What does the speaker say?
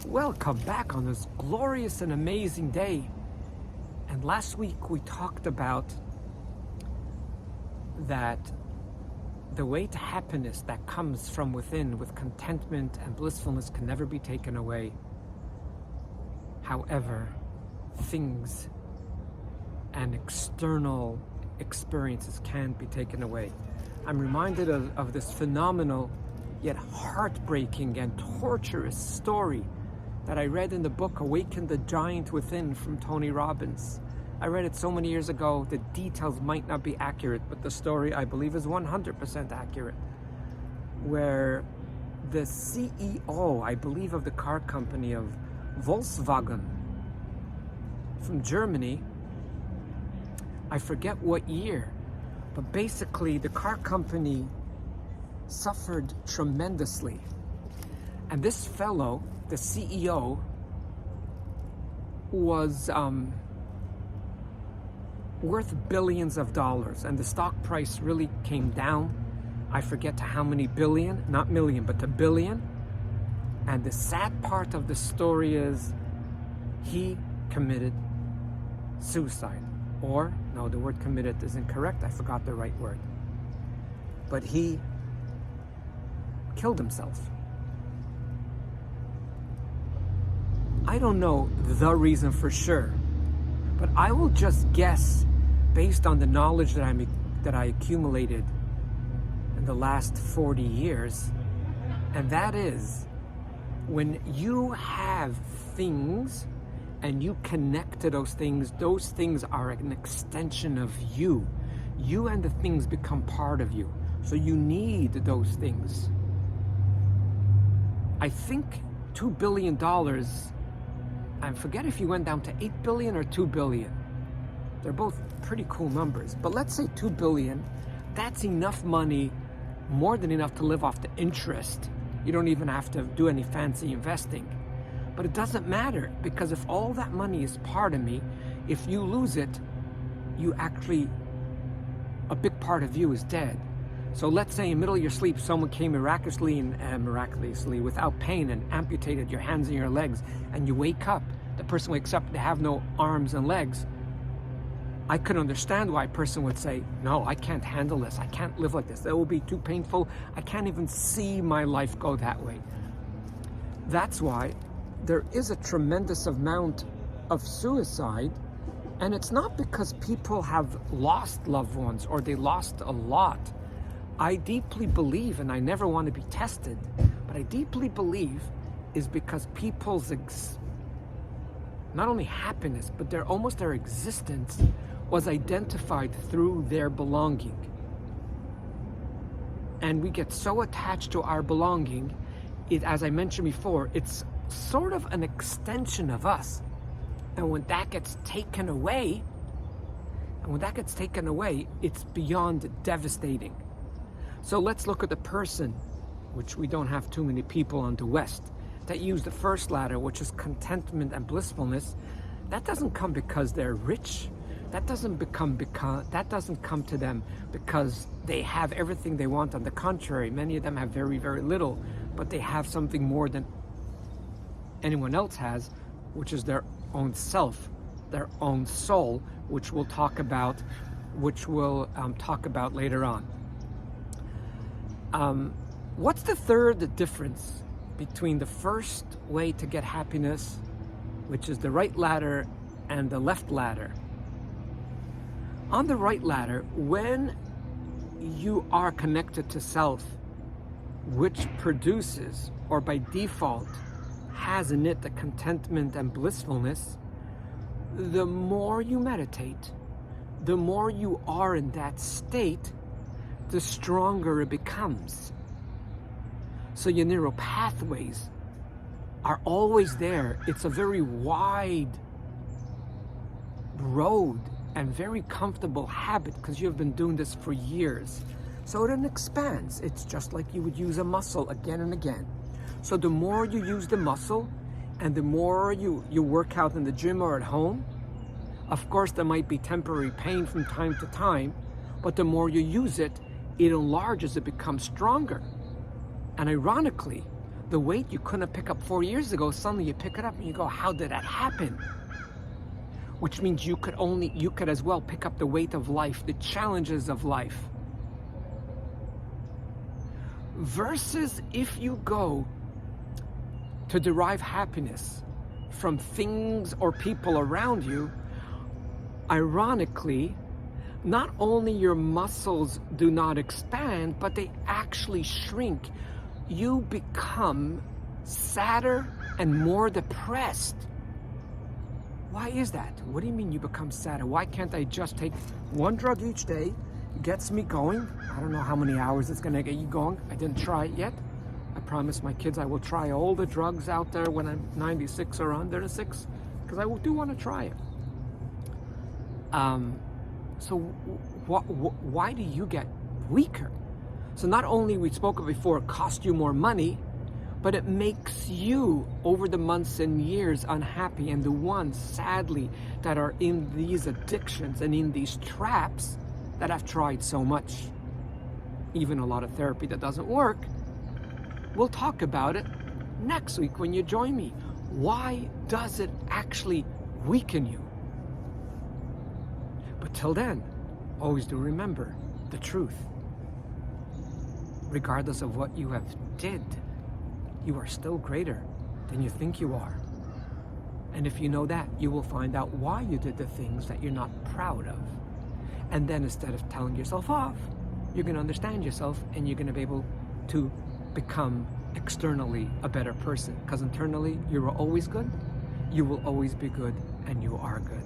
welcome back on this glorious and amazing day. And last week we talked about that the way to happiness that comes from within with contentment and blissfulness can never be taken away. However, things and external experiences can be taken away. I'm reminded of this phenomenal yet heartbreaking and torturous story that I read in the book Awaken the Giant Within from Tony Robbins. I read it so many years ago, the details might not be accurate, but the story I believe is 100% accurate, where the CEO, I believe, of the car company of Volkswagen from Germany, I forget what year, but basically the car company suffered tremendously. And this fellow, the CEO, was worth billions of dollars, and the stock price really came down. I forget to how many billion, not million, but to billion. And the sad part of the story is he committed suicide. Or, no, the word committed is incorrect. I forgot the right word. But he killed himself. I don't know the reason for sure, but I will just guess based on the knowledge that I accumulated in the last 40 years, and that is when you have things and you connect to those things are an extension of you. You and the things become part of you. So you need those things. I think $2 billion, I forget if he went down to 8 billion or 2 billion. They're both pretty cool numbers. But let's say 2 billion, that's enough money, more than enough to live off the interest. You don't even have to do any fancy investing. But it doesn't matter, because if all that money is part of me, if you lose it, you actually, a big part of you is dead. So let's say in the middle of your sleep, someone came miraculously without pain and amputated your hands and your legs, and you wake up. The person wakes up, they have no arms and legs. I could understand why a person would say, no, I can't handle this. I can't live like this. That will be too painful. I can't even see my life go that way. That's why there is a tremendous amount of suicide, and it's not because people have lost loved ones or they lost a lot. I deeply believe, and I never want to be tested, but I deeply believe is because people's not only happiness, but their existence was identified through their belonging. And we get so attached to our belonging, as I mentioned before, it's sort of an extension of us. And when that gets taken away, it's beyond devastating. So let's look at the person, which we don't have too many people on the West, that use the first ladder, which is contentment and blissfulness. That doesn't come because they're rich. That doesn't come to them because they have everything they want. On the contrary, many of them have very, very little, but they have something more than anyone else has, which is their own self, their own soul, which we'll talk about later on. What's the third difference between the first way to get happiness, which is the right ladder, and the left ladder? On the right ladder, when you are connected to self, which produces, or by default, has in it the contentment and blissfulness, the more you meditate, the more you are in that state, the stronger it becomes. So your neural pathways are always there. It's a very wide road and very comfortable habit because you've been doing this for years. So it expands. It's just like you would use a muscle again and again. So the more you use the muscle and the more you work out in the gym or at home, of course there might be temporary pain from time to time, but the more you use it, it enlarges, it becomes stronger. And ironically, The weight you couldn't pick up 4 years ago, suddenly you pick it up and you go, how did that happen? Which means you could as well pick up the weight of life, the challenges of life. Versus if you go to derive happiness from things or people around you, ironically, not only your muscles do not expand, but they actually shrink. You become sadder and more depressed. Why is that? What do you mean you become sadder? Why can't I just take one drug each day? It gets me going. I don't know how many hours it's gonna get you going. I didn't try it yet. I promised my kids I will try all the drugs out there when I'm 96 or under 6, because I do want to try it. So why do you get weaker? So not only, we spoke of before, it costs you more money, but it makes you, over the months and years, unhappy. And the ones, sadly, that are in these addictions and in these traps that have tried so much, even a lot of therapy that doesn't work, we'll talk about it next week when you join me. Why does it actually weaken you? But till then, always do remember the truth. Regardless of what you have did, you are still greater than you think you are. And if you know that, you will find out why you did the things that you're not proud of. And then instead of telling yourself off, you're going to understand yourself, and you're going to be able to become externally a better person. Because internally, you are always good, you will always be good, and you are good.